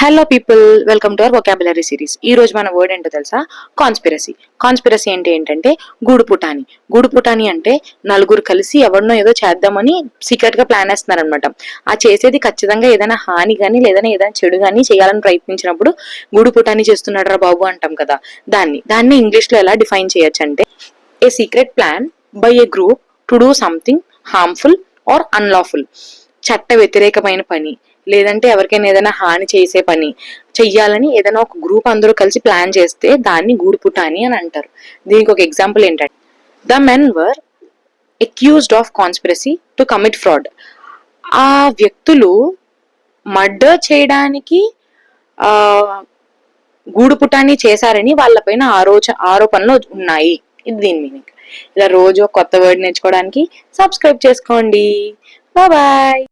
Hello people, welcome to our vocabulary series. ఈ రోజు మన వర్డ్ ఏంటో తెలుసా? కాన్స్పిరసీ. కాన్స్పిరసీ ఏంటంటే గూడుపుటాని. గూడుపుటాని అంటే నలుగురు కలిసి ఎవరినో ఏదో చేద్దామని సీక్రెట్ గా ప్లాన్ వేస్తున్నారనమాట. ఆ చేసేది ఖచ్చితంగా ఏదైనా హాని గానీ లేదైనా ఏదైనా చెడు గానీ చేయాలని ప్రయత్నించినప్పుడు గూడుపుటాని చేస్తున్నాడు రా బాబు అంటాం కదా. దాన్ని ఇంగ్లీష్ లో ఎలా డిఫైన్ చేయొచ్చు అంటే a secret plan by a group to do something harmful or unlawful. చట్ట వ్యతిరేకమైన పని లేదంటే ఎవరికైనా ఏదైనా హాని చేసే పని చెయ్యాలని ఏదైనా ఒక గ్రూప్ అందరూ కలిసి ప్లాన్ చేస్తే దాన్ని గూడుపుటాని అని అంటారు. దీనికి ఒక ఎగ్జాంపుల్ ఏంటంటే the men were accused of conspiracy to commit fraud. ఆ వ్యక్తులు మర్డర్ చేయడానికి ఆ గూడుపుటాని చేశారని వాళ్ళపైన ఆరోపణలు ఉన్నాయి. ఇది దీని మీనింగ్. ఇలా రోజు కొత్త వర్డ్ నేర్చుకోవడానికి సబ్స్క్రైబ్ చేసుకోండి. బాయ్.